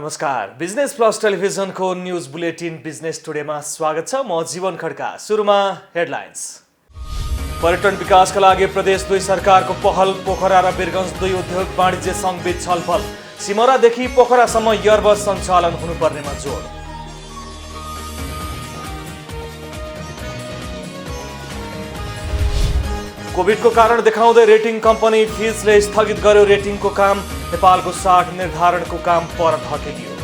नमस्कार, business plus टेलिभिजनको news bulletin business टुडेमा स्वागत छ। म जीवन खड्का। सुरुमा हेडलाइन्स। पर्यटन विकासका लागि प्रदेश 2 सरकारको पहल। पोखरा र वीरगञ्ज 2 उद्योग वाणिज्य सङ्घबीच छलफल। सिमरादेखि पोखरासम्म एयरबस सञ्चालन हुनुपर्नेमा जोड। कोभिडको कारण देखाउँदै रेटिङ कम्पनी फिचले स्थगित गर्यो रेटिङको काम। नेपालको 60 निर्धारणको काम पर धकेलियो।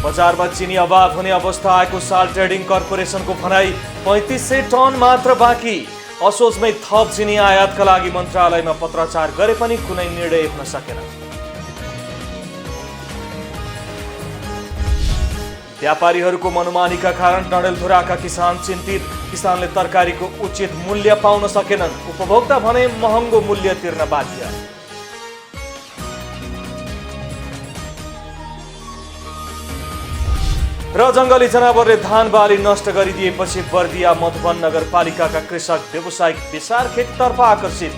बजारमा चिनी अभाव हुने अवस्था आएको साल ट्रेडिङ कर्पोरेसनको भनाई। 3500 टन मात्र बाँकी। असोजमै थप चिनी आयातका लागि मन्त्रालयमा पत्राचार गरे पनि कुनै निर्णय हुन सकेन। व्यापारीहरूको मनोमानीका कारण डडेलधुराका किसान चिन्तित। किसानले तरकारीको उचित मूल्य पाउन सकेनन्। उपभोक्ता भने महँगो मूल्य तिर्न बाध्य। र जङ्गली जनावरले धान बाली नष्ट गरिदिएपछि बर्दिया मधुवन नगरपालिकाका कृषक व्यावसायिक विसार खेतीतर्फ आकर्षित।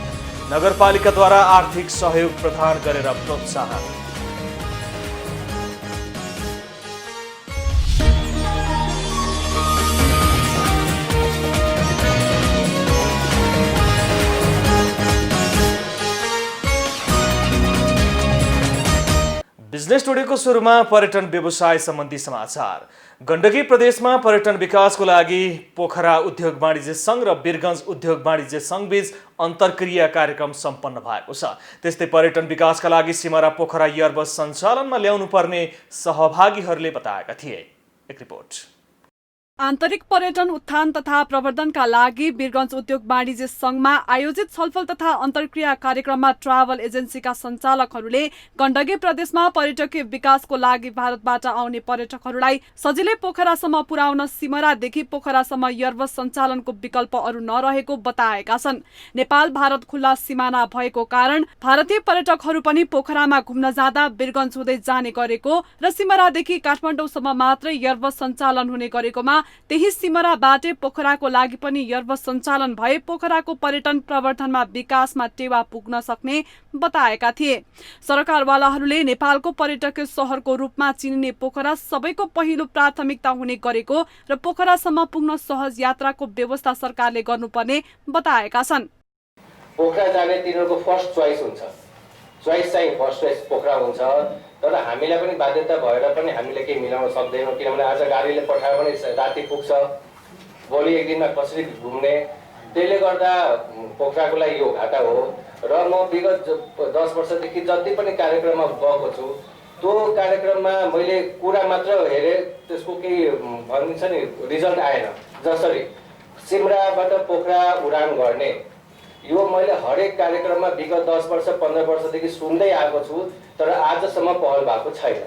नगरपालिकाद्वारा आर्थिक सहयोग प्रदान गरेर प्रोत्साहन। बिजनेस टुडेको सुरुमा पर्यटन व्यवसाय सम्बन्धी समाचार। गण्डकी प्रदेशमा पर्यटन विकासको लागि पोखरा उद्योग वाणिज्य सङ्घ र वीरगञ्ज उद्योग वाणिज्य सङ्घबीच अन्तर्क्रिया कार्यक्रम सम्पन्न भएको छ। त्यस्तै पर्यटन विकासका लागि सिमरा पोखरा एयरबस सञ्चालनमा ल्याउनु पर्ने सहभागीहरूले बताएका थिए। एक रिपोर्ट। आन्तरिक पर्यटन उत्थान तथा प्रवर्धनका लागि वीरगञ्ज उद्योग वाणिज्य सङ्घमा आयोजित छलफल तथा अन्तर्क्रिया कार्यक्रममा ट्राभल एजेन्सीका सञ्चालकहरूले गण्डकी प्रदेशमा पर्यटकीय विकासको लागि भारतबाट आउने पर्यटकहरूलाई सजिलै पोखरासम्म पुर्याउन सिमरादेखि पोखरासम्म एयरबस सञ्चालनको विकल्प अरू नरहेको बताएका छन्। नेपाल भारत खुल्ला सिमाना भएको कारण भारतीय पर्यटकहरू पनि पोखरामा घुम्न जाँदा वीरगञ्ज हुँदै जाने गरेको र सिमरादेखि काठमाडौँसम्म मात्र एयरबस सञ्चालन हुने गरेकोमा त्यही सिमराबाटै पोखराको लागि पनि एयरबस सञ्चालन भए पोखराको पर्यटन प्रवर्धनमा विकासमा टेवा पुग्न सक्ने बताएका थिए। सरकारवालाहरूले नेपालको पर्यटकीय सहरको रूपमा चिनिने पोखरा सबैको पहिलो प्राथमिकता हुने गरेको र पोखरासम्म पुग्न सहज यात्राको व्यवस्था सरकारले गर्नुपर्ने बताएका छन्। पोखरा जाने तिनीहरूको फर्स्ट चोइस हुन्छ। चोइस चाहिँ फर्स्ट चोइस पोखरा हुन्छ। तर हामीलाई पनि बाध्यता भएर पनि हामीले केही मिलाउन सक्दैनौँ, किनभने आज गाडीले पठायो भने राति पुग्छ, भोलि एक दिनमा कसरी घुम्ने। त्यसले गर्दा पोखराको लागि यो घाटा हो। र म विगत 10 वर्षदेखि जति पनि कार्यक्रममा गएको छु त्यो कार्यक्रममा मैले कुरा मात्र हेरेँ, त्यसको केही भनिन्छ नि रिजल्ट आएन। जसरी सिमराबाट पोखरा उडान गर्ने यो मैले हरेक कार्यक्रममा विगत 10 वर्ष 15 वर्षदेखि सुन्दै आएको छु, तर आजसम्म पहल भएको छैन।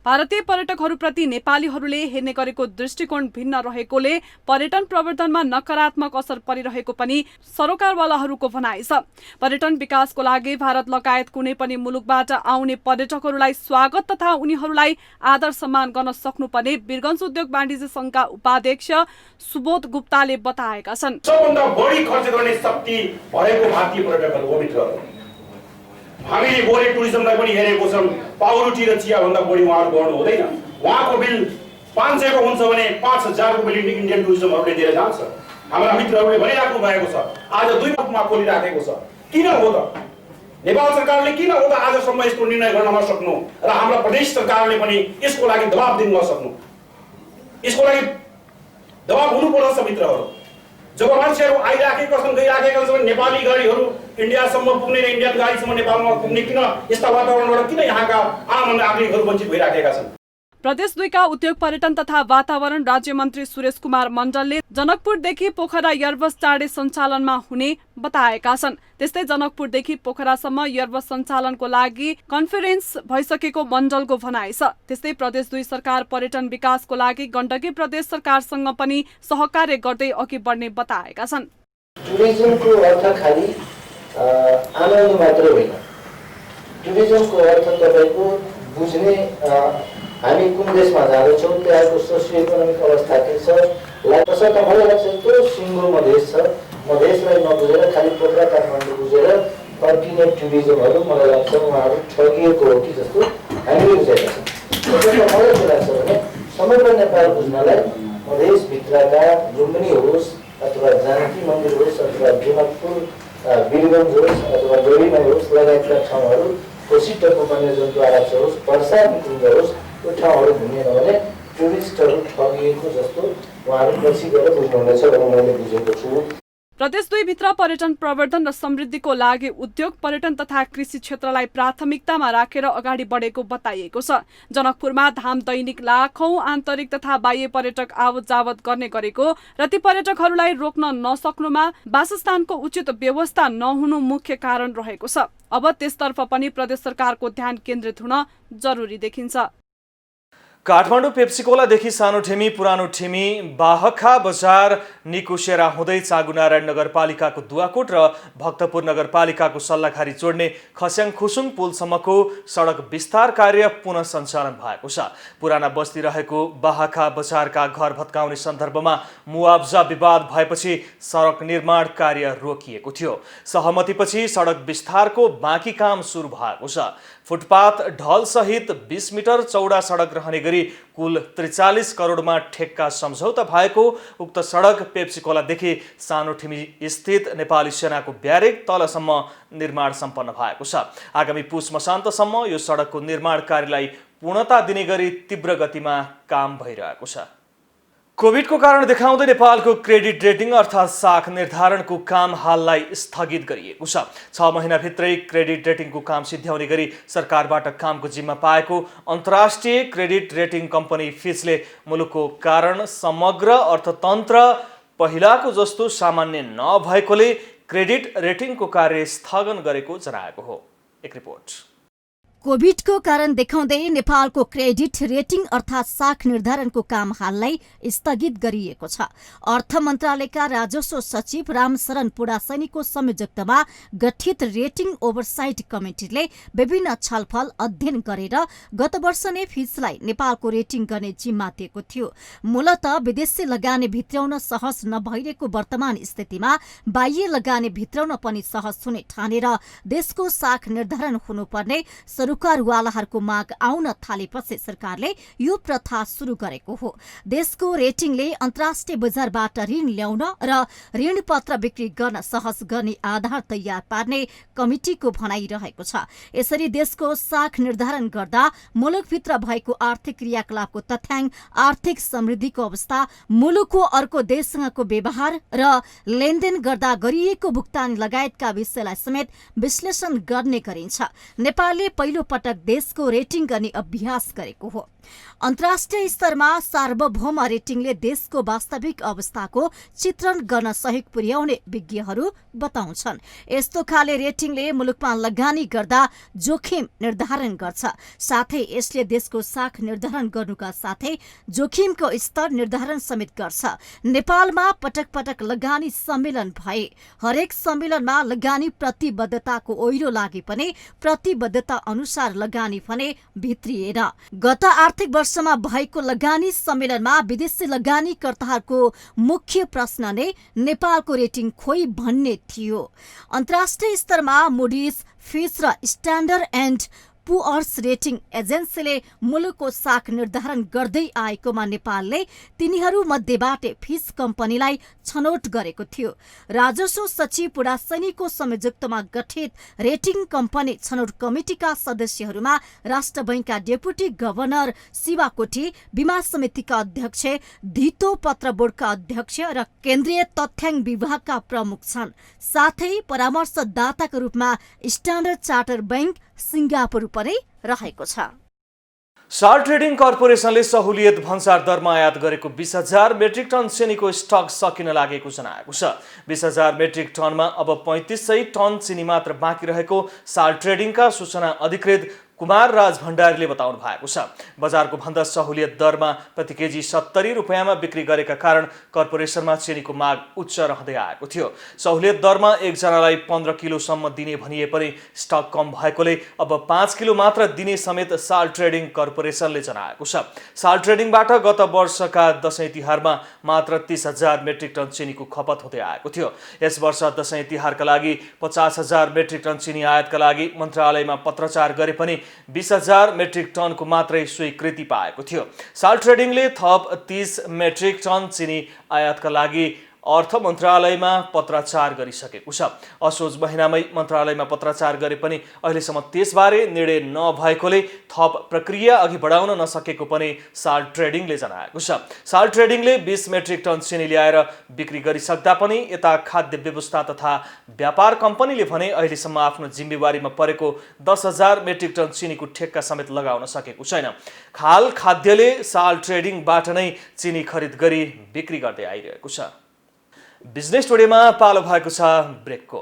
भारतीय पर्यटकहरूप्रति नेपालीहरूले हेर्ने गरेको दृष्टिकोण भिन्न रहेकोले पर्यटन प्रवर्धनमा नकारात्मक असर परिरहेको पनि सरकारवालाहरूको भनाइ छ। पर्यटन विकासको लागि भारत लगायत कुनै पनि मुलुकबाट आउने पर्यटकहरूलाई स्वागत तथा उनीहरूलाई आदर सम्मान गर्न सक्नुपर्ने वीरगञ्ज उद्योग वाणिज्य सङ्घका उपाध्यक्ष सुबोध गुप्ताले बताएका छन्। सबभन्दा बढी खर्च गर्ने शक्ति भएको भारतीय पर्यटकहरू हो मित्रहरू। हामीले गोरे टुरिज्मलाई पनि हेरेको छौँ। पाउरोटी र चिया भन्दा बढी उहाँहरू गर्नु हुँदैन। उहाँको बिल 500 को हुन्छ भने 5000 को बिल इन्डियन टुरिज्महरूले दिएर जान्छ। हाम्रा मित्रहरूले भनिराख्नु भएको छ आज 2 रूपमा खोलिराखेको छ। किन हो त? नेपाल सरकारले किन हो त आजसम्म यसको निर्णय गर्न नसक्नु र हाम्रा प्रदेश सरकारले पनि यसको लागि दबाब दिन नसक्नु? यसको लागि दबाब हुनुपर्छ मित्रहरू। जब मान्छेहरू आइराखेका छन् गइराखेका छन् नेपाली गाडीहरू इन्डियासम्म पुग्ने र इन्डियन गाडीसम्म नेपालमा पुग्ने किन यस्ता वातावरणबाट किन यहाँका आम नागरिकहरू वञ्चित भइराखेका छन्? प्रदेश 2 का उद्योग पर्यटन तथा वातावरण राज्य मन्त्री सुरेश कुमार मण्डलले जनकपुरदेखि पोखरा एयरबस चाँडै सञ्चालनमा हुने बताएका छन्। त्यस्तै जनकपुरदेखि पोखरासम्म एयरबस सञ्चालनको लागि कन्फरेन्स भइसकेको मण्डलको भनाइ छ। त्यस्तै प्रदेश 2 सरकार पर्यटन विकासको लागि गण्डकी प्रदेश सरकारसँग पनि सहकार्य गर्दै अघि बढ्ने बताएका छन्। टुरिज्मको अर्थ खाली आनन्द मात्र होइन। टुरिज्मको अर्थ तपाईँको बुझ्ने हामी कुन देशमा जाँदैछौँ, त्यहाँको सोसियो इकोनोमिक अवस्था के छ, मलाई मलाई लाग्छ त्यो सिङ्गो मधेस छ। म मधेसलाई नबुझेर खालि पोखरा काठमाडौँ बुझेर फर्किने टुरिज्महरू मलाई लाग्छ उहाँहरू ठगिएको हो कि जस्तो हामीले बुझेका छौँ। त्यसैले मलाई के लाग्छ भने समग्र नेपाल बुझ्नलाई मधेसभित्रका लुम्बिनी होस् अथवा जानकी मन्दिर होस् अथवा जनकपुर वीरगञ्ज होस् अथवा डोरीमाई होस् लगायतका ठाउँहरू कोसीटको वन्यजन्तु आरक्ष होस् वर्षा निकुञ्ज होस् त्यो ठाउँहरू घुमेन भने टुरिस्टहरू ठगिएको जस्तो उहाँहरू पछि गएर बुझ्नुहुनेछ भनेर मैले बुझेको छु। प्रदेश 2 भित्र पर्यटन प्रवर्धन र समृद्धिको लागि उद्योग पर्यटन तथा कृषि क्षेत्रलाई प्राथमिकतामा राखेर अगाडि बढेको बताइएको छ। जनकपुरमा धाम दैनिक लाखौं आन्तरिक तथा बाह्य पर्यटक आवत जावत गर्ने गरेको र ती पर्यटकहरूलाई रोक्न नसक्नुमा वासस्थानको उचित व्यवस्था नहुनु मुख्य कारण रहेको छ। अब त्यसतर्फ पनि प्रदेश सरकारको ध्यान केन्द्रित हुन जरुरी देखिन्छ। काठमाडौँ पेप्सीकोलादेखि सानो ठेमी पुरानो ठेमी बाहखा बजार निकुसेरा हुँदै चाँगुनारायण नगरपालिकाको दुवाकोट र भक्तपुर नगरपालिकाको सल्लाखारी जोड्ने खस्याङ खुसुङ पुलसम्मको सडक विस्तार कार्य पुनः सञ्चालन भएको छ। पुराना बस्ती रहेको बाहखा बजारका घर भत्काउने सन्दर्भमा मुआब्जा विवाद भएपछि सडक निर्माण कार्य रोकिएको थियो। सहमतिपछि सडक विस्तारको बाँकी काम सुरु भएको छ। फुटपाथ ढल सहित 20 मिटर चौडा सडक रहने गरी कुल 43 करोडमा ठेक्का सम्झौता भएको उक्त सडक पेप्सीकोलादेखि सानो ठिमी स्थित नेपाली सेनाको ब्यारेक तलसम्म निर्माण सम्पन्न भएको छ। आगामी पुष मसान्तसम्म यो सडकको निर्माण कार्यलाई पूर्णता दिने गरी तीव्र गतिमा काम भइरहेको छ। कोभिडको कारण देखाउँदै नेपालको क्रेडिट रेटिङ अर्थात् साख निर्धारणको काम हाललाई स्थगित गरिएको छ। 6 महिनाभित्रै क्रेडिट रेटिङको काम सिद्ध्याउने गरी सरकारबाट कामको जिम्मा पाएको अन्तर्राष्ट्रिय क्रेडिट रेटिङ कम्पनी फिचले मुलुकको कारण समग्र अर्थतन्त्र पहिलाको जस्तो सामान्य नभएकोले क्रेडिट रेटिङको कार्य स्थगन गरेको जनाएको हो। एक रिपोर्ट। कोभिडको कारण देखाउँदै नेपालको क्रेडिट रेटिङ अर्थात् साख निर्धारणको काम हाललाई स्थगित गरिएको छ। अर्थ मन्त्रालयका राजस्व सचिव रामशरण पुडासैनीको संयोजकतामा गठित रेटिङ ओभरसाइट कमिटीले विभिन्न छलफल अध्ययन गरेर गत वर्ष नै फिचलाई नेपालको रेटिङ गर्ने जिम्मा दिएको थियो। मूलत विदेशी लगानी भित्राउन सहज नभइरहेको वर्तमान स्थितिमा बाह्य लगानी भित्राउन पनि सहज हुने ठानेर देशको साख निर्धारण हुनुपर्ने सरकारवालाहरूको माग आउन थालेपछि सरकारले यो प्रथा सुरु गरेको हो। देशको रेटिङले अन्तर्राष्ट्रिय बजारबाट ऋण ल्याउन र ऋण पत्र बिक्री गर्न सहज गर्ने आधार तयार पार्ने कमिटीको भनाइ रहेको छ। यसरी देशको साख निर्धारण गर्दा मुलुकभित्र भएको आर्थिक क्रियाकलापको तथ्याङ्क, आर्थिक समृद्धिको अवस्था, मुलुकको अर्को देशसँगको व्यवहार र लेनदेन गर्दा गरिएको भुक्तानी लगायतका विषयलाई समेत विश्लेषण गर्ने गरिन्छ। नेपालले पहिलो पटक देशको रेटिङ गर्ने अभ्यास गरेको हो। अन्तर्राष्ट्रिय स्तरमा सार्वभौम रेटिङले देशको वास्तविक अवस्थाको चित्रण गर्न सहयोग पुर्याउने विज्ञहरू बताउँछन्। यस्तो खाले रेटिङले मुलुकमा लगानी गर्दा जोखिम निर्धारण गर्छ। साथै यसले देशको साख निर्धारण गर्नुका साथै जोखिमको स्तर निर्धारण समेत गर्छ। नेपालमा पटक पटक लगानी सम्मेलन भए। हरेक सम्मेलनमा लगानी प्रतिबद्धताको ओइरो लागे पनि प्रतिबद्धता अनुसार लगानी भने भित्रिएन। गत आर्थिक वर्षमा भएको लगानी सम्मेलनमा विदेशी लगानीकर्ताहरूको मुख्य प्रश्न नै नेपालको रेटिङ खोइ भन्ने थियो। अन्तर्राष्ट्रिय स्तरमा मुडीज, फिच र स्ट्यान्डर्ड एन्ड पुअर्स रेटिङ एजेन्सीले मुलुकको साख निर्धारण गर्दै आएकोमा नेपालले तिनीहरू मध्येबाट फिच कम्पनीलाई छनौट गरेको थियो। राजस्व सचिव पुडासैनीको संयोजकतामा गठित रेटिङ कम्पनी छनौट कमिटिका सदस्यहरूमा राष्ट्र बैंकका डेपुटी गभर्नर शिवा कोठी, बीमा समितिका अध्यक्ष, धितो पत्र बोर्डका अध्यक्ष र केन्द्रीय तथ्याङ्क विभागका प्रमुख छन्। साथै परामर्शदाताका रूपमा स्ट्यान्डर्ड चार्टर बैंक सिङ्गापुर पनि रहेको छ। सार ट्रेडिङ कर्पोरेसनले सहुलियत भन्सार दरमा आयात गरेको 20,000 मेट्रिक टन चिनीको स्टक सकिन लागेको जनाएको छ। 20,000 मेट्रिक टनमा अब 3500 टन चिनी मात्र बाँकी रहेको सार ट्रेडिङका सूचना अधिकृत कुमार राज भण्डारीले बताउनु भएको छ। बजारको भन्दा सहुलियत दरमा प्रति केजी 70 रुपियाँमा बिक्री गरेका कारण कर्पोरेसनमा चिनीको माग उच्च रहँदै आएको थियो। सहुलियत दरमा एकजनालाई 15 किलोसम्म दिने भनिए पनि स्टक कम भएकोले अब 5 किलो मात्र दिने समेत साल ट्रेडिङ कर्पोरेसनले जनाएको छ। साल ट्रेडिङबाट गत वर्षका दशैं तिहारमा मात्र 30,000 मेट्रिक टन चिनीको खपत हुँदै आएको थियो। यस वर्ष दशैं तिहारका लागि 50,000 मेट्रिक टन चिनी आयातका लागि मन्त्रालयमा पत्रचार गरे पनि 20,000 मेट्रिक टनको मात्रै स्वीकृति पाएको थियो। साल ट्रेडिङले थप 30 मेट्रिक टन चिनी आयातका लागि अर्थ मन्त्रालयमा पत्राचार गरिसकेको छ। असोज महिनामै मन्त्रालयमा पत्राचार गरे पनि अहिलेसम्म त्यसबारे निर्णय नभएकोले थप प्रक्रिया अघि बढाउन नसकेको पनि साल ट्रेडिङले जनाएको छ। साल ट्रेडिङले 20 मेट्रिक टन चिनी ल्याएर बिक्री गरिसक्दा पनि यता खाद्य व्यवस्था तथा व्यापार कम्पनीले भने अहिलेसम्म आफ्नो जिम्मेवारीमा परेको 10,000 मेट्रिक टन चिनीको ठेक्का समेत लगाउन सकेको छैन। हाल खाद्यले साल ट्रेडिङबाट नै चिनी खरिद गरी बिक्री गर्दै आइरहेको छ। बिजनेस टुडेमा पालो भएको छ ब्रेकको।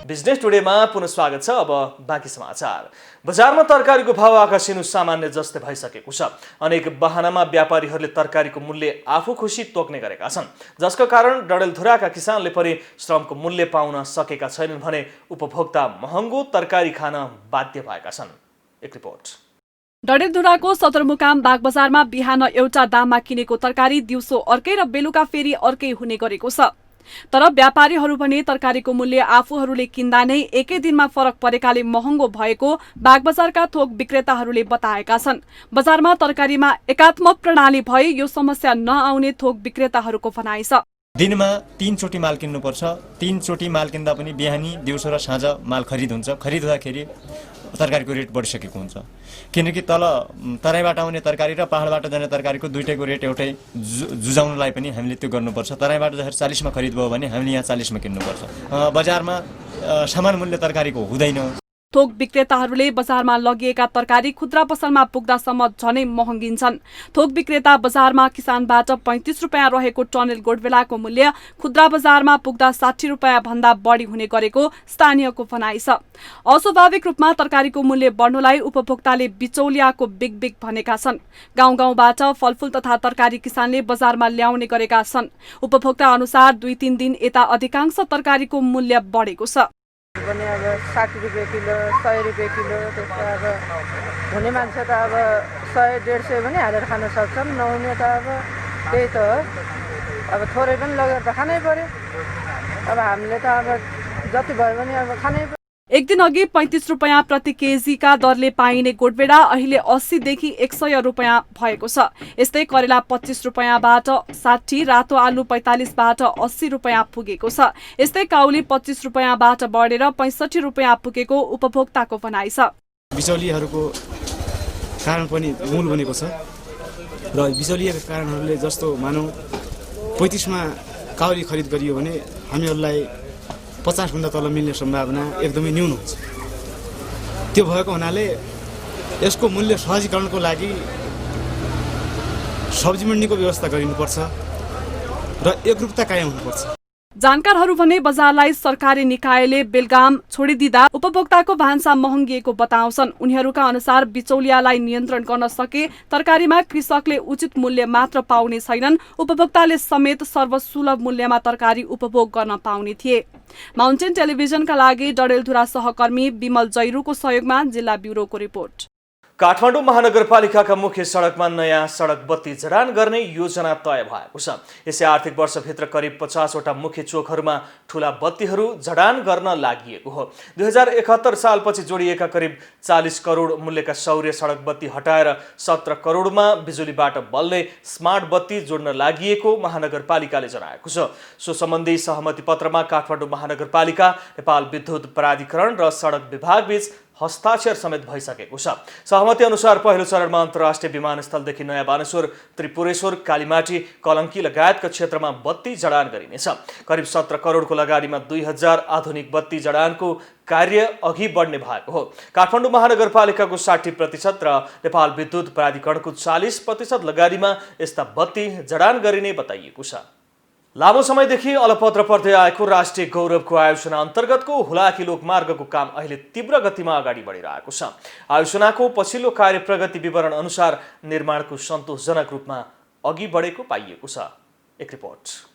बिजनेस टुडेमा पुनः स्वागत छ। अब बाँकी समाचार। बजारमा तरकारीको भाव आकाशिनु सामान्य जस्तै भइसकेको छ। अनेक बहानामा व्यापारीहरूले तरकारीको मूल्य आफू खुसी तोक्ने गरेका छन्, जसका कारण डडेलधुराका किसानले पनि श्रमको मूल्य पाउन सकेका छैनन् भने उपभोक्ता महँगो तरकारी खान बाध्य भएका छन्। एक रिपोर्ट। डडेलधुराको सदरमुकाम बागबजारमा बिहान एउटा दाममा किनेको तरकारी दिउँसो अर्कै र बेलुका फेरि अर्कै हुने गरेको छ। तर व्यापारीहरू भने तरकारीको मूल्य आफूहरूले किन्दा नै एकै दिनमा फरक परेकाले महँगो भएको बागबजारका थोक विक्रेताहरूले बताएका छन्। बजारमा तरकारीमा एकात्मक प्रणाली भए यो समस्या नआउने थोक विक्रेताहरूको भनाइ छ। दिनमा 3 चोटि माल किन्नुपर्छ। 3 चोटि माल किन्दा पनि बिहानी दिउँसो र साँझ माल खरिद हुन्छ। खरिद हुँदाखेरि तरकारीको रेट बढिसकेको हुन्छ, किनकि तराईबाट आउने तरकारी र पहाडबाट जाने तरकारीको दुईटैको रेट एउटै जुझाउनलाई पनि हामीले त्यो गर्नुपर्छ। तराईबाट जसरी 40 मा खरिद भयो भने हामीले यहाँ 40 मा किन्नुपर्छ। बजारमा समान मूल्य तरकारीको हुँदैन। थोक विक्रेताहरूले बजारमा लगिएका तरकारी खुद्रा पसलमा पुग्दासम्म झनै महँगिन्छन्। थोक विक्रेता बजारमा किसानबाट 35 रुपियाँ रहेको टनेल गोडबेलाको मूल्य खुद्रा बजारमा पुग्दा 60 रुपियाँ भन्दा बढी हुने गरेको स्थानीयको भनाइ छ। अस्वाभाविक रूपमा तरकारीको मूल्य बढ्नुलाई उपभोक्ताले बिचौलियाको बिग बिग भनेका छन्। गाउँ गाउँबाट फलफूल तथा तरकारी किसानले बजारमा ल्याउने गरेका छन्। उपभोक्ता अनुसार 2-3 दिन यता अधिकांश तरकारीको मूल्य बढेको छ। पनि अब 60 रुपियाँ किलो, 100 रुपियाँ किलो, त्यस्तो अब हुने मान्छे त अब 100-150 पनि हालेर खान सक्छन्, नहुने त अब त्यही त हो। अब थोरै पनि लगेर त खानै पर्यो। अब हामीले त अब जति भयो भने अब खानै पर्यो। एक दिन अघि 35 रुपियाँ प्रति केजीका दरले पाइने गोडबेडा अहिले 80 देखि 100 रुपियाँ भएको छ। यस्तै करेला 25 रुपियाँबाट 60, रातो आलु 45 बाट 80 रुपियाँ पुगेको छ। यस्तै काउली 25 रुपियाँबाट बढेर 65 रुपियाँ पुगेको उपभोक्ताको भनाइ छ। बिचौलियाहरूको कारण पनि मूल बनेको छ र बिचौलियाका कारणहरूले जस्तो मानौ 35 मा काउली खरिद गरियो भने हामीहरूलाई 50 भन्दा तल मिल्ने सम्भावना एकदमै न्यून हुन्छ। त्यो भएको हुनाले यसको मूल्य सहजीकरणको लागि सब्जी मण्डीको व्यवस्था गरिनुपर्छ र एकरूपता कायम हुनुपर्छ। जानकारहरू भने बजारलाई सरकारी निकायले बेलगाम छोडिदिँदा उपभोक्ताको भान्सा महँगिएको बताउँछन्। उनीहरूका अनुसार बिचौलियालाई नियन्त्रण गर्न सके तरकारीमा कृषकले उचित मूल्य मात्र पाउने छैनन्, उपभोक्ताले समेत सर्वसुलभ मूल्यमा तरकारी उपभोग गर्न पाउने थिए। माउन्टेन टेलिभिजनका लागि डडेलधुरा सहकर्मी विमल जैरूको सहयोगमा जिल्ला ब्युरोको रिपोर्ट। काठमाडौँ महानगरपालिकाका मुख्य सडकमा नयाँ सडक बत्ती जडान गर्ने योजना तय भएको छ। यसै आर्थिक वर्षभित्र करिब 50 वटा मुख्य चोकहरूमा ठूला बत्तीहरू जडान गर्न लागि हो। 2071 सालपछि जोडिएका करिब 40 करोड मूल्यका सौर्य सडक बत्ती हटाएर 17 करोडमा बिजुलीबाट बल्ने स्मार्ट बत्ती जोड्न लागि महानगरपालिकाले जनाएको छ। सो सम्बन्धी सहमति पत्रमा काठमाडौँ महानगरपालिका, नेपाल विद्युत प्राधिकरण र सडक विभाग बीच हस्ताक्षर समेत भइसकेको छ। सहमति अनुसार पहिलो चरणमा अन्तर्राष्ट्रिय विमानस्थलदेखि नयाँ बानेश्वर, त्रिपुरेश्वर, कालीमाटी, कलङ्की लगायतका क्षेत्रमा बत्ती जडान गरिनेछ। करिब 17 करोडको लगानीमा 2000 आधुनिक बत्ती जडानको कार्य अघि बढ्ने भएको हो। काठमाडौँ महानगरपालिकाको 60% र नेपाल विद्युत प्राधिकरणको 40% लगानीमा यस्ता बत्ती जडान गरिने बताइएको छ। लामो समयदेखि अलपत्र पर्दै आएको राष्ट्रिय गौरवको आयोजना अन्तर्गतको हुलाकी लोकमार्गको काम अहिले तीव्र गतिमा अगाडि बढिरहेको छ। आयोजनाको पछिल्लो कार्य प्रगति विवरण अनुसार निर्माणको सन्तोषजनक रूपमा अघि बढेको पाइएको छ। एक रिपोर्ट।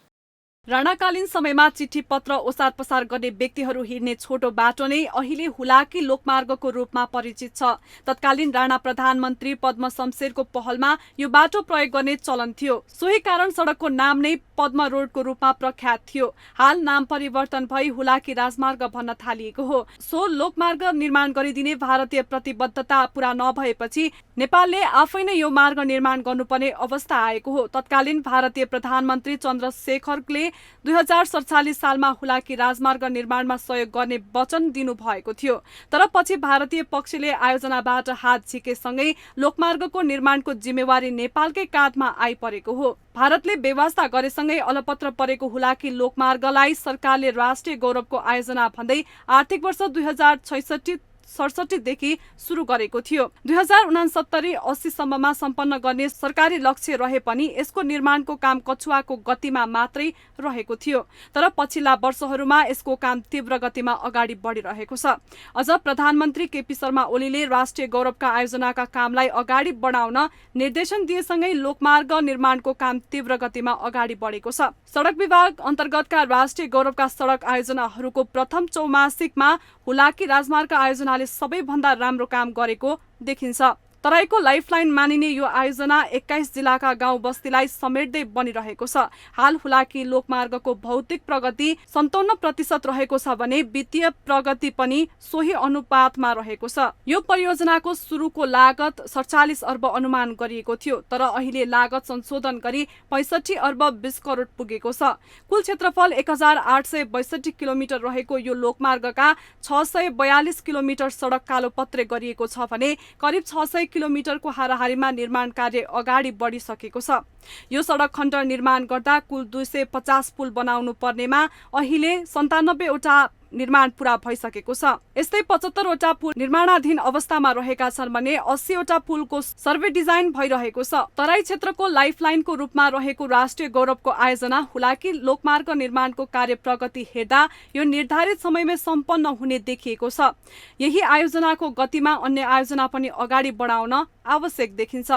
राणाकालीन समयमा चिठी पत्र ओसार पसार गर्ने व्यक्तिहरू हिँड्ने छोटो बाटो नै अहिले हुलाकी लोकमार्गको रूपमा परिचित छ। तत्कालीन राणा प्रधानमन्त्री पद्म शमशेरको पहलमा यो बाटो प्रयोग गर्ने चलन थियो। सोही कारण सडकको नाम नै पद्म रोडको रूपमा प्रख्यात थियो। हाल नाम परिवर्तन भई हुलाकी राजमार्ग भन्न थालिएको हो। सो लोकमार्ग निर्माण गरिदिने भारतीय प्रतिबद्धता पूरा नभएपछि नेपालले आफै नै यो मार्ग निर्माण गर्नुपर्ने अवस्था आएको हो। तत्कालीन भारतीय प्रधानमन्त्री चन्द्रशेखरले 2047 सालमा हुलाकी राजमार्ग निर्माणमा सहयोग गर्ने वचन दिनुभएको थियो। तर पछि भारतीय पक्षले आयोजनाबाट हात झिकेसँगै लोकमार्गको निर्माणको जिम्मेवारी नेपालकै काँधमा आइपरेको हो। भारतले बेवास्ता गरेसँगै अलपत्र परेको हुलाकी लोकमार्गलाई सरकारले राष्ट्रिय गौरवको आयोजना भन्दै आर्थिक वर्ष 2066-67 देखि सुरु गरेको थियो। 2069-80 सम्ममा सम्पन्न गर्ने सरकारी लक्ष्य रहे पनि यसको निर्माणको काम कछुवाको गतिमा मात्रै रहेको थियो। तर पछिल्ला वर्षहरूमा यसको काम तीव्र गतिमा अगाडि बढिरहेको छ। अझ प्रधानमन्त्री केपी शर्मा ओलीले राष्ट्रिय गौरवका आयोजनाका कामलाई अगाडि बढाउन निर्देशन दिएसँगै लोकमार्ग निर्माणको काम तीव्र गतिमा अगाडि बढेको छ। सडक विभाग अन्तर्गतका राष्ट्रिय गौरवका सडक आयोजनाहरूको प्रथम चौमासिकमा हुलाकी राजमार्ग आयोजनाले सबैभन्दा राम्रो काम गरेको देखिन्छ। तराईको लाइफलाइन मानिने यो आयोजना 21 जिल्लाका गाउँ बस्तीलाई समेट्दै बनिरहेको छ। हाल हुलाकी लोकमार्गको भौतिक प्रगति 57% रहेको छ भने वित्तीय प्रगति पनि सोही अनुपातमा रहेको छ। यो परियोजनाको सुरुको लागत 47 अर्ब अनुमान गरिएको थियो, तर अहिले लागत संशोधन गरी 65 अर्ब 20 करोड पुगेको छ। कुल क्षेत्रफल 1862 किलोमिटर रहेको यो लोकमार्गका 642 किलोमिटर सडक कालोपत्रे गरिएको छ भने करिब 600 किलोमिटरको हाराहारीमा निर्माण कार्य अगाडि बढिसकेको छ। यो सडक खण्ड निर्माण गर्दा कुल 250 पुल बनाउनु पर्नेमा अहिले 97 वटा निर्माण पूरा भइसकेको छ। यस्तै 75 वटा पुल निर्माणाधीन अवस्थामा रहेका छन् भने 80 वटा पुलको सर्वे डिजाइन भइरहेको छ। तराई क्षेत्रको लाइफलाइनको रूपमा रहेको राष्ट्रिय गौरवको आयोजना हुलाकी लोकमार्ग निर्माणको कार्य प्रगति हेर्दा यो निर्धारित समयमै सम्पन्न हुने देखिएको छ। यही आयोजनाको गतिमा अन्य आयोजना पनि अगाडि बढाउन आवश्यक देखिन्छ।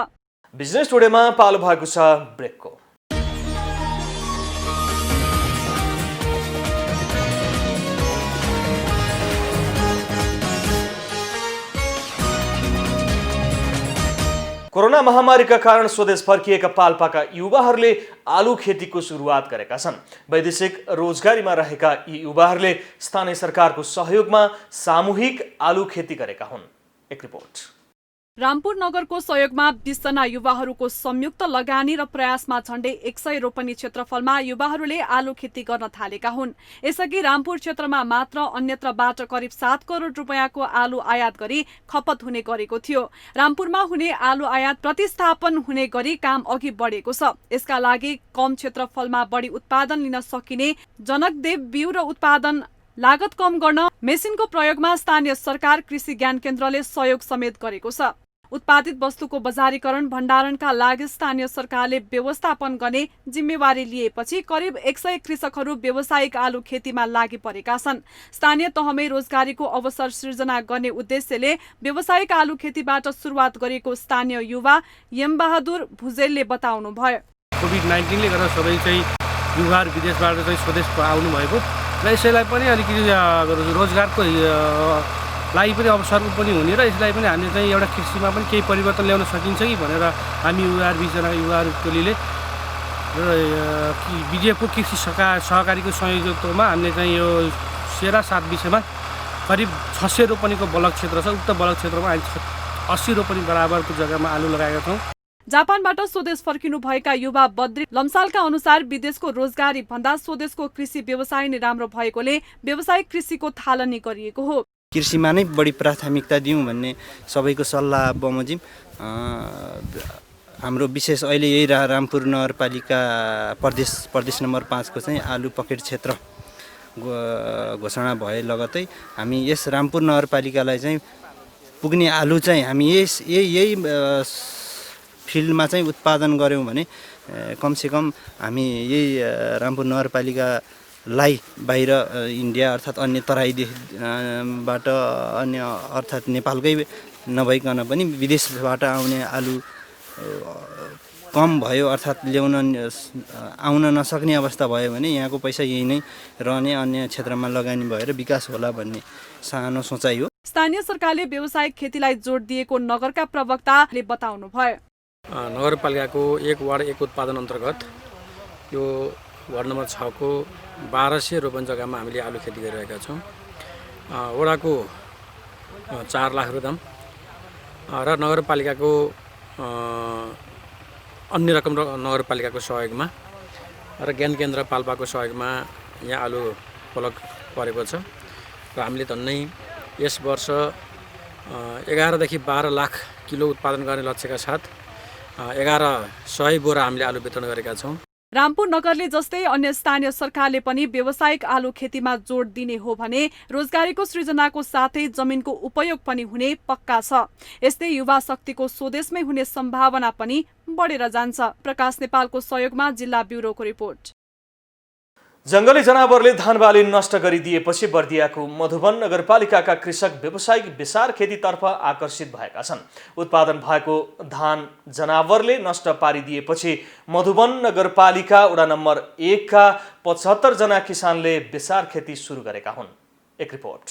बिजनेस टुडेमा पालो भएको छ ब्रेकको। कोरोना महामारीका कारण स्वदेश फर्किएका पाल्पाका युवाहरूले आलु खेतीको सुरुवात गरेका छन्। वैदेशिक रोजगारीमा रहेका यी युवाहरूले स्थानीय सरकारको सहयोगमा सामूहिक आलु खेती गरेका हुन्। एक रिपोर्ट। रामपुर नगरको सहयोगमा 20 जना युवाहरूको संयुक्त लगानी र प्रयासमा झण्डै 100 रोपनी क्षेत्रफलमा युवाहरूले आलु खेती गर्न थालेका हुन्। यसअघि रामपुर क्षेत्रमा मात्र अन्यत्रबाट करिब 7 करोड रुपैयाँको आलु आयात गरी खपत हुने गरेको थियो। रामपुरमा हुने आलु आयात प्रतिस्थापन हुने गरी काम अघि बढेको छ। यसका लागि कम क्षेत्रफलमा बढी उत्पादन लिन सकिने जनकदेव बिउ र उत्पादन लागत कम गर्न मेसिनको प्रयोगमा स्थानीय सरकार कृषि ज्ञान केन्द्रले सहयोग समेत गरेको छ। उत्पादित वस्तुको बजारीकरण भण्डारणका लागि स्थानीय सरकारले व्यवस्थापन गर्ने जिम्मेवारी लिएपछि करिब 100 कृषकहरू व्यावसायिक आलु खेतीमा लागि परेका छन्। स्थानीय तहमै रोजगारीको अवसर सृजना गर्ने उद्देश्यले व्यावसायिक आलु खेतीबाट सुरुवात गरेको स्थानीय युवा यमबहादुर भुजेलले बताउनुभयो। कोभिड-19ले गर्दा सबै चाहिँ युवाहरू विदेशबाट चाहिँ स्वदेश आउनु भएको र यसैलाई पनि अलिकति रोजगारको लागि पनि अवसर पनि हुने र यसलाई पनि हामीले चाहिँ एउटा कृषिमा पनि केही परिवर्तन ल्याउन सकिन्छ कि भनेर हामी युवाहरू 20 जना युवाहरू टोलीले र बिजेपी कृषि सहकारीको संयोजकत्वमा हामीले चाहिँ यो सेरा 7 विषयमा करिब 600 रोपनीको बलक क्षेत्र छ। उक्त बलक क्षेत्रमा अहिले 80 रोपनी बराबरको जग्गामा आलु लगाएका छौँ। जापानबाट स्वदेश फर्किनु भएका युवा बद्री लम्सालका अनुसार विदेशको रोजगारी भन्दा स्वदेशको कृषि व्यवसाय नै राम्रो भएकोले व्यावसायिक कृषिको थालनी गरिएको हो। कृषिमा नै बढी प्राथमिकता दिउँ भन्ने सबैको सल्लाह बमोजिम। हाम्रो विशेष अहिले यही रामपुर नगरपालिका प्रदेश नम्बर 5 को चाहिँ आलु पकेट क्षेत्र घोषणा भए लगतै हामी यस रामपुर नगरपालिकालाई चाहिँ पुग्ने आलु चाहिँ हामी यही फिल्डमा चाहिँ उत्पादन गऱ्यौँ भने कमसेकम हामी यही रामपुर नगरपालिकालाई बाहिर इन्डिया अर्थात् अन्य तराईबाट अन्य अर्थात् नेपालकै नभइकन पनि विदेशबाट आउने आलु कम भयो अर्थात् ल्याउन आउन नसक्ने अवस्था भयो भने यहाँको पैसा यही नै रहने, अन्य क्षेत्रमा लगानी भएर विकास होला भन्ने सानो सोचाइ हो। स्थानीय सरकारले व्यावसायिक खेतीलाई जोड दिएको नगरका प्रवक्ताले बताउनु भयो। नगरपालिकाको 1 वार्ड 1 उत्पादन अन्तर्गत यो वार्ड नम्बर 6 को 1200 रोपन जग्गामा हामीले आलु खेती गरिरहेका छौँ। वडाको 4 लाख रुपैयाँ र नगरपालिकाको अन्य रकम नगरपालिकाको सहयोगमा र ज्ञान केन्द्र पाल्पाको सहयोगमा यहाँ आलु पलक परेको छ र हामीले झन्नै यस वर्ष 11 देखि 12 लाख किलो उत्पादन गर्ने लक्ष्यका साथ 1100 बोरा हामीले आलु वितरण गरेका छौँ। रामपुर नगरले जस्तै अन्य स्थानीय सरकारले पनि व्यावसायिक आलु खेतीमा जोड दिने हो भने रोजगारीको सृजनाको साथै जमिनको उपयोग पनि हुने पक्का छ। यस्तै युवा शक्तिको स्वदेशमै हुने सम्भावना पनि बढेर जान्छ। प्रकाश नेपालको सहयोगमा जिल्ला ब्युरोको रिपोर्ट। जंगली जनावरले धानबाली नष्ट गरिदिएपछि बर्दियाको मधुवन नगरपालिकाका कृषक व्यावसायिक बेसार खेतीतर्फ आकर्षित भएका छन्। उत्पादन भएको धान जनावरले नष्ट पारिदिएपछि मधुवन नगरपालिका वडा नम्बर 1 का 75 जना किसानले बेसार खेती सुरु गरेका हुन्। एक रिपोर्ट।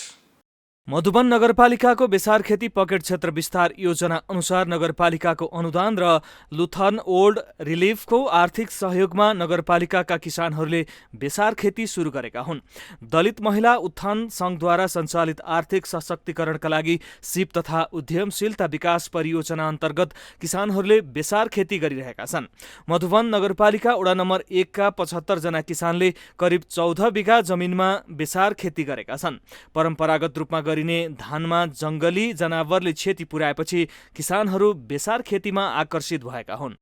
मधुवन नगरपालिकाको बेसार खेती पकेट क्षेत्र विस्तार योजना अनुसार नगरपालिकाको अनुदान र लुथन ओल्ड रिलिफको आर्थिक सहयोगमा नगरपालिकाका किसानहरूले बेसार खेती सुरु गरेका हुन्। दलित महिला उत्थान संघद्वारा सञ्चालित आर्थिक सशक्तिकरणका लागि सिप तथा उद्यमशीलता विकास परियोजना अन्तर्गत किसानहरूले बेसार खेती गरिरहेका छन्। मधुवन नगरपालिका वडा नम्बर 1 का 75 जना किसानले करिब 14 बिघा जमिनमा बेसार खेती गरेका छन्। परम्परागत रूपमा गरिने धानमा जंगली जनावरले क्षति पुर्याएपछि किसानहरू बेसार खेतीमा आकर्षित भएका हुन्।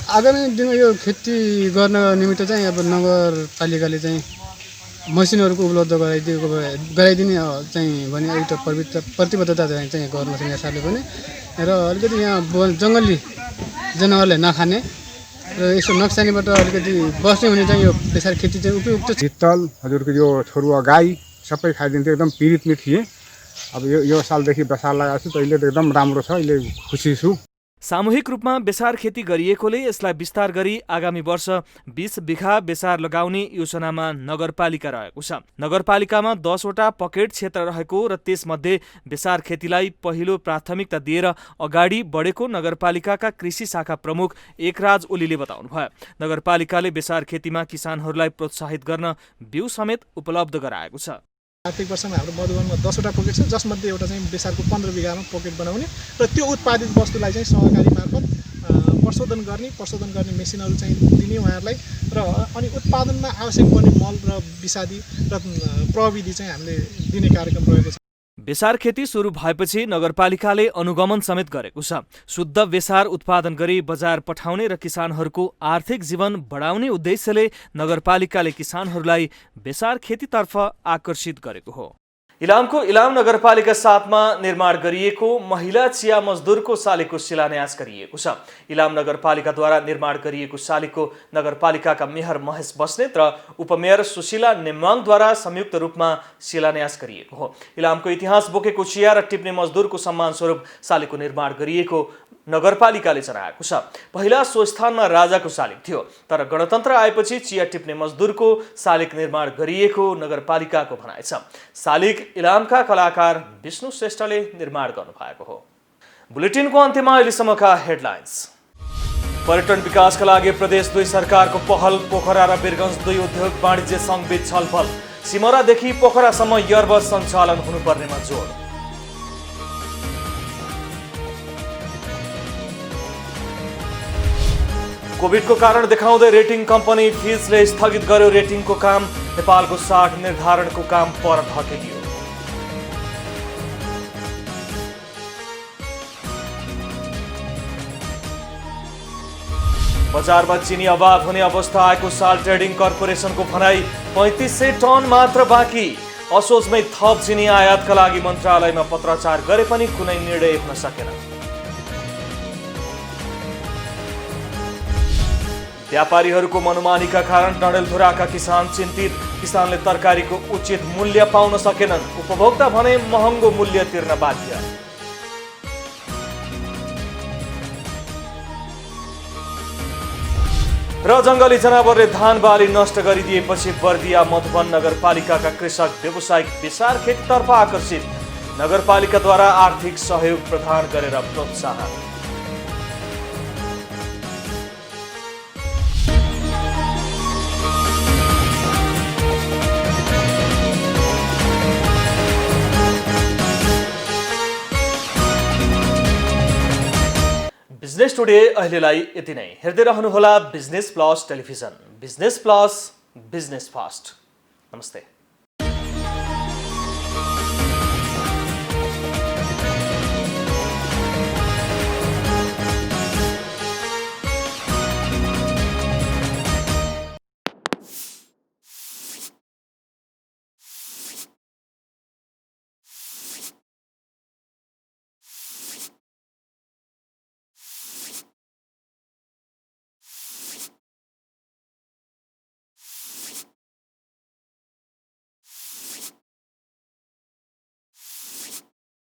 आगामी दिनमा यो खेती गर्न निमित्त चाहिँ अब नगरपालिकाले चाहिँ मसिनहरूको उपलब्ध गराइदिने चाहिँ भने एउटा प्रतिबद्धता चाहिँ गर्नु छ यहाँ सरले पनि र अलिकति यहाँ जंगली जनावरले नखाने र यसो नक्सानीबाट अलिकति बस्ने हुने चाहिँ यो बेसार खेती चाहिँ उपयुक्त छ। शीतल हजुरको यो छोरुवा गाई सबै खाइदिन्थ्यो, एकदम पीडितमै थिए। अब यो सालदेखि बेसार लगाएको छु, अहिले त एकदम राम्रो छ, अहिले खुसी छु। सामूहिक रूपमा बेसार खेती गरिएकोले यसलाई विस्तार गरी आगामी वर्ष 20 बिघा बेसार लगाउने योजनामा नगरपालिका रहेको छ। नगरपालिकामा 10 वटा पकेट क्षेत्र रहेको र त्यसमध्ये बेसार खेतीलाई पहिलो प्राथमिकता दिएर अगाडि बढेको नगरपालिकाका कृषि शाखा प्रमुख एकराज ओलीले बताउनुभयो। नगरपालिकाले बेसार खेतीमा किसानहरूलाई प्रोत्साहित गर्न बिउ समेत उपलब्ध गराएको छ। आर्थिक वर्षमा हाम्रो मधुवनमा 10 वटा पोकेट छ, जसमध्ये एउटा चाहिँ बेसारको 15 बिघामा पोकेट बनाउने र त्यो उत्पादित वस्तुलाई चाहिँ सहकारी मार्फत प्रशोधन गर्ने मेसिनहरू चाहिँ दिने उहाँहरूलाई र अनि उत्पादनमा आवश्यक पर्ने मल र विषादी र प्रविधि चाहिँ हामीले दिने कार्यक्रम रहेको छ। बेसार खेती सुरु भएपछि नगरपालिकाले अनुगमन समेत गरेको छ। शुद्ध बेसार उत्पादन गरी बजार पठाउने र किसानहरूको आर्थिक जीवन बढाउने उद्देश्यले नगरपालिकाले किसानहरूलाई बेसार खेतीतर्फ आकर्षित गरेको हो। इलामको इलाम नगरपालिका 7 मा निर्माण गरिएको महिला चिया मजदुरको शालिगको शिलान्यास गरिएको छ। इलाम नगरपालिकाद्वारा निर्माण गरिएको शालिगको नगरपालिकाका मेयर महेश बस्नेत र उपमेयर सुशीला नेमाङद्वारा संयुक्त रूपमा शिलान्यास गरिएको हो। इलामको इतिहास बोकेको चिया र टिप्ने मजदुरको सम्मान स्वरूप शालिगको निर्माण गरिएको नगरपालिकाले जनाएको छ। पहिला सो स्थानमा राजाको शालिग थियो, तर गणतन्त्र आएपछि चिया टिप्ने मजदुरको शालिग निर्माण गरिएको नगरपालिकाको भनाइ छ। शालिग इलामका कलाकार विष्णु श्रेष्ठले निर्माण गर्नुभएको हो। बुलेटिनको अन्त्यमा अहिलेसम्मका हेडलाइन्स। पर्यटन विकासका लागि प्रदेश 2 सरकारको पहल, पोखरा र वीरगञ्ज 2 उद्योग वाणिज्य सङ्घबीच छलफल, सिमरादेखि पोखरासम्म एयरबस सञ्चालन हुनुपर्नेमा जोड। कोभिडको कारण देखाउँदै रेटिङ कम्पनी फिचले स्थगित गर्यो रेटिङको काम। नेपालको 60 निर्धारणको काम पर धकेलियो। बजारमा चिनी अभाव हुने अवस्था आएको साल ट्रेडिङ कर्पोरेसनको भनाई 3500 टन मात्र बाँकी। असोजमै थप चिनी आयातका लागि मन्त्रालयमा पत्राचार गरे पनि कुनै निर्णय हुन सकेन। व्यापारीहरूको मनमानीका कारण डडेलधुराका किसान चिन्तित। किसानले तरकारीको उचित मूल्य पाउन सकेनन्। उपभोक्ता भने महँगो मूल्य तिर्न बाध्य। र जंगली जनावरले धान बाली नष्ट गरिदिएपछि बर्दिया मधुवन नगरपालिकाका कृषक व्यावसायिक विशाल खेतीतर्फ आकर्षित। नगरपालिकाद्वारा आर्थिक सहयोग प्रदान गरेर प्रोत्साहन। बिजनेस टुडे अहिलेलाई यति नै। हेर्दै रहनुहोला business plus television. Business plus, business fast. नमस्ते।